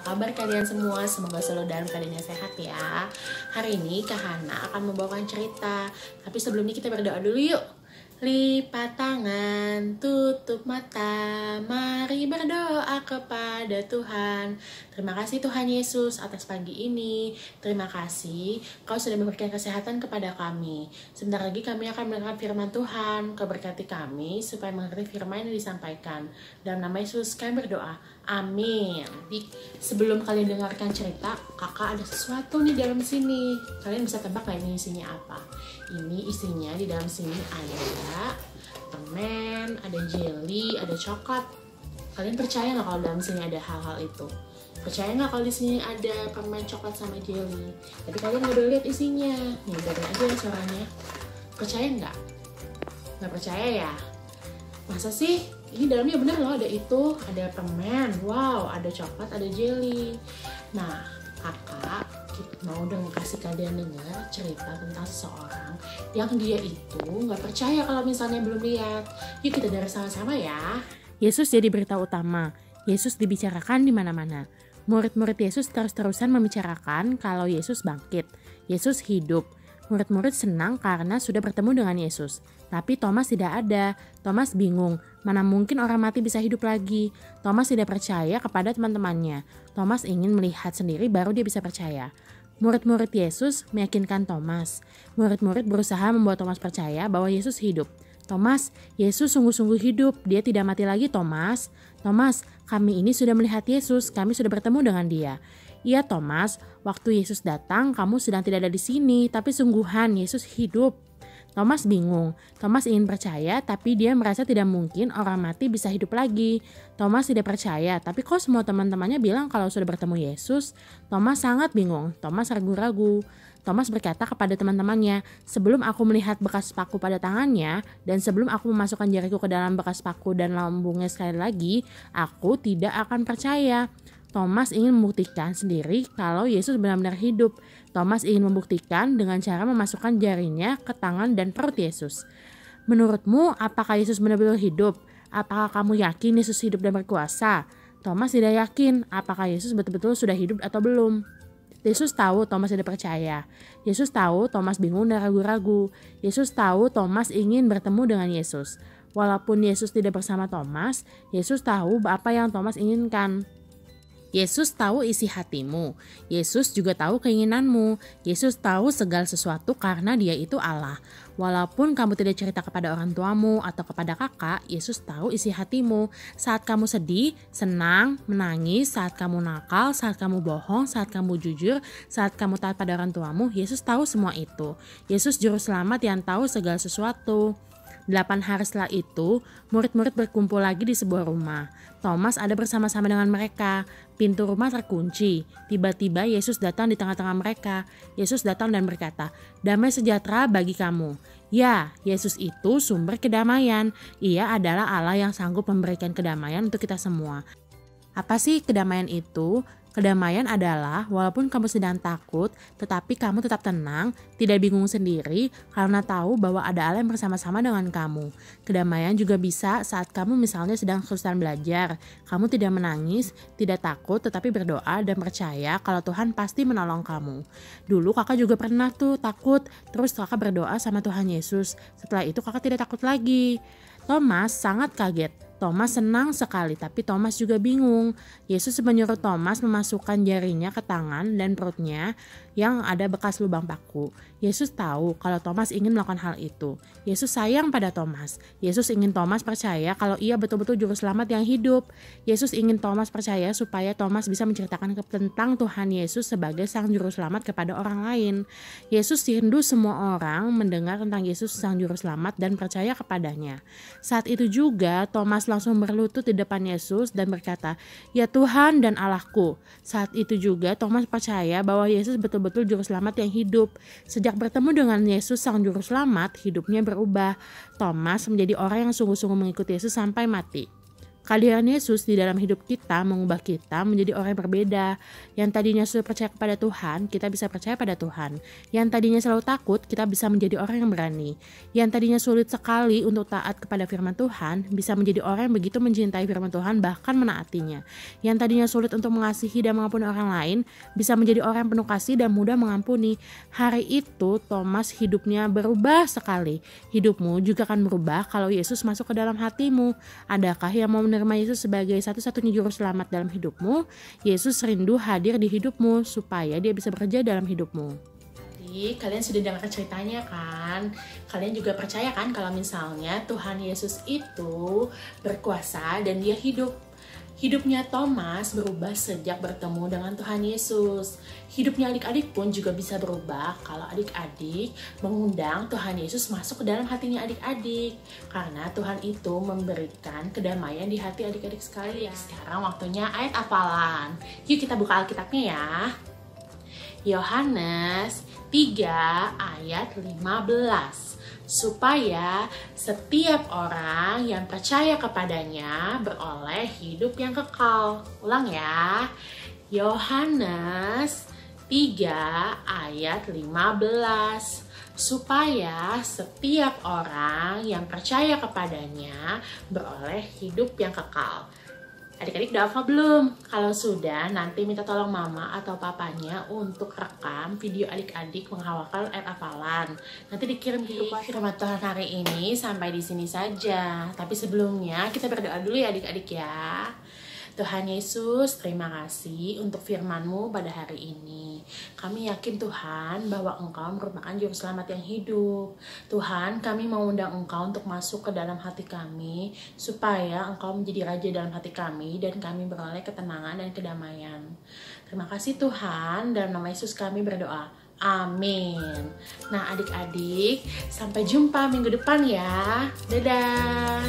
apa kabar kalian semua? Semoga selalu dalam keadaan yang sehat ya. Hari ini Kak Hana akan membawakan cerita. Tapi sebelumnya kita berdoa dulu yuk. Lipat tangan, tutup mata, mari berdoa kepada Tuhan. Terima kasih Tuhan Yesus atas pagi ini. Terima kasih Kau sudah memberikan kesehatan kepada kami. Sebentar lagi kami akan mendengar firman Tuhan. Kau berkati kami supaya mengerti firman yang disampaikan. Dalam nama Yesus kami berdoa. Amin. Sebelum kalian dengarkan cerita, kakak ada sesuatu nih dalam sini. Kalian bisa tebak gak ini isinya apa? Ini isinya di dalam sini ada permen, ada jelly, ada coklat. Kalian percaya nggak kalau dalam sini ada hal-hal itu? Percaya nggak kalau di sini ada permen, coklat sama jelly? Tapi kalian nggak boleh lihat isinya. Nih, dengerin aja ya suaranya. Percaya nggak? Nggak percaya ya? Masa sih? Ini dalamnya bener loh, ada itu, ada permen, wow, ada coklat, ada jelly. Nah, kakak mau dong kasih kalian dengar cerita tentang seseorang yang dia itu nggak percaya kalau misalnya belum lihat. Yuk kita dengar sama-sama ya. Yesus jadi berita utama. Yesus dibicarakan di mana-mana. Murid-murid Yesus terus-terusan membicarakan kalau Yesus bangkit. Yesus hidup. Murid-murid senang karena sudah bertemu dengan Yesus. Tapi Thomas tidak ada. Thomas bingung, mana mungkin orang mati bisa hidup lagi. Thomas tidak percaya kepada teman-temannya. Thomas ingin melihat sendiri baru dia bisa percaya. Murid-murid Yesus meyakinkan Thomas. Murid-murid berusaha membuat Thomas percaya bahwa Yesus hidup. Thomas, Yesus sungguh-sungguh hidup. Dia tidak mati lagi, Thomas. Thomas, kami ini sudah melihat Yesus. Kami sudah bertemu dengan dia. Iya, Thomas. Waktu Yesus datang, kamu sedang tidak ada di sini. Tapi sungguhan, Yesus hidup. Thomas bingung. Thomas ingin percaya, tapi dia merasa tidak mungkin orang mati bisa hidup lagi. Thomas tidak percaya, tapi kok semua teman-temannya bilang kalau sudah bertemu Yesus? Thomas sangat bingung. Thomas ragu-ragu. Thomas berkata kepada teman-temannya, sebelum aku melihat bekas paku pada tangannya, dan sebelum aku memasukkan jariku ke dalam bekas paku dan lambungnya sekali lagi, aku tidak akan percaya. Thomas ingin membuktikan sendiri kalau Yesus benar-benar hidup. Thomas ingin membuktikan dengan cara memasukkan jarinya ke tangan dan perut Yesus. Menurutmu, apakah Yesus benar-benar hidup? Apakah kamu yakin Yesus hidup dan berkuasa? Thomas tidak yakin apakah Yesus betul-betul sudah hidup atau belum. Yesus tahu Thomas tidak percaya. Yesus tahu Thomas bingung dan ragu-ragu. Yesus tahu Thomas ingin bertemu dengan Yesus. Walaupun Yesus tidak bersama Thomas, Yesus tahu apa yang Thomas inginkan. Yesus tahu isi hatimu. Yesus juga tahu keinginanmu. Yesus tahu segala sesuatu karena Dia itu Allah. Walaupun kamu tidak cerita kepada orang tuamu atau kepada kakak, Yesus tahu isi hatimu. Saat kamu sedih, senang, menangis, saat kamu nakal, saat kamu bohong, saat kamu jujur, saat kamu taat pada orang tuamu, Yesus tahu semua itu. Yesus juru selamat yang tahu segala sesuatu. 8 hari setelah itu, murid-murid berkumpul lagi di sebuah rumah. Thomas ada bersama-sama dengan mereka. Pintu rumah terkunci. Tiba-tiba Yesus datang di tengah-tengah mereka. Yesus datang dan berkata, "Damai sejahtera bagi kamu." Ya, Yesus itu sumber kedamaian. Ia adalah Allah yang sanggup memberikan kedamaian untuk kita semua. Apa sih kedamaian itu? Kedamaian adalah walaupun kamu sedang takut, tetapi kamu tetap tenang, tidak bingung sendiri karena tahu bahwa ada Allah yang bersama-sama dengan kamu. Kedamaian juga bisa saat kamu misalnya sedang kesulitan belajar. Kamu tidak menangis, tidak takut, tetapi berdoa dan percaya kalau Tuhan pasti menolong kamu. Dulu kakak juga pernah tuh takut, terus kakak berdoa sama Tuhan Yesus. Setelah itu kakak tidak takut lagi. Thomas sangat kaget. Thomas senang sekali, tapi Thomas juga bingung. Yesus menyuruh Thomas memasukkan jarinya ke tangan dan perutnya yang ada bekas lubang paku. Yesus tahu kalau Thomas ingin melakukan hal itu. Yesus sayang pada Thomas. Yesus ingin Thomas percaya kalau ia betul-betul juru selamat yang hidup. Yesus ingin Thomas percaya supaya Thomas bisa menceritakan tentang Tuhan Yesus sebagai sang juru selamat kepada orang lain. Yesus rindu semua orang mendengar tentang Yesus sang juru selamat dan percaya kepadanya. Saat itu juga Thomas langsung berlutut di depan Yesus dan berkata, "Ya Tuhan dan Allahku." Saat itu juga Thomas percaya bahwa Yesus betul-betul juru selamat yang hidup. Sejak bertemu dengan Yesus sang juru selamat, hidupnya berubah. Thomas menjadi orang yang sungguh-sungguh mengikuti Yesus sampai mati. Kehadiran Yesus di dalam hidup kita mengubah kita menjadi orang yang berbeda. Yang tadinya sudah percaya kepada Tuhan, kita bisa percaya pada Tuhan. Yang tadinya selalu takut, kita bisa menjadi orang yang berani. Yang tadinya sulit sekali untuk taat kepada firman Tuhan, bisa menjadi orang yang begitu mencintai firman Tuhan bahkan menaatinya. Yang tadinya sulit untuk mengasihi dan mengampuni orang lain, bisa menjadi orang yang penuh kasih dan mudah mengampuni. Hari itu Thomas hidupnya berubah sekali. Hidupmu juga akan berubah kalau Yesus masuk ke dalam hatimu. Adakah yang mau menerima Yesus sebagai satu-satunya juru selamat dalam hidupmu? Yesus rindu hadir di hidupmu supaya dia bisa bekerja dalam hidupmu. Jadi kalian sudah dengar ceritanya kan? Kalian juga percaya kan kalau misalnya Tuhan Yesus itu berkuasa dan dia hidup. Hidupnya Thomas berubah sejak bertemu dengan Tuhan Yesus. Hidupnya adik-adik pun juga bisa berubah kalau adik-adik mengundang Tuhan Yesus masuk ke dalam hatinya adik-adik. Karena Tuhan itu memberikan kedamaian di hati adik-adik sekalian. Sekarang waktunya ayat hafalan. Yuk kita buka Alkitabnya ya. Yohanes 3 ayat 15. Supaya setiap orang yang percaya kepadanya beroleh hidup yang kekal. Ulang ya. Yohanes 3 ayat 15. Supaya setiap orang yang percaya kepadanya beroleh hidup yang kekal. Adik-adik udah hafal belum? Kalau sudah, nanti minta tolong mama atau papanya untuk rekam video adik-adik menghafalkan ayat hafalan. Nanti dikirim ke grup firman Tuhan hari ini sampai di sini saja. Tapi sebelumnya kita berdoa dulu ya adik-adik ya. Tuhan Yesus, terima kasih untuk firman-Mu pada hari ini. Kami yakin Tuhan bahwa Engkau merupakan juru selamat yang hidup. Tuhan, kami mau undang Engkau untuk masuk ke dalam hati kami, supaya Engkau menjadi Raja dalam hati kami, dan kami beroleh ketenangan dan kedamaian. Terima kasih Tuhan, dalam nama Yesus kami berdoa. Amin. Nah adik-adik, sampai jumpa minggu depan ya. Dadah.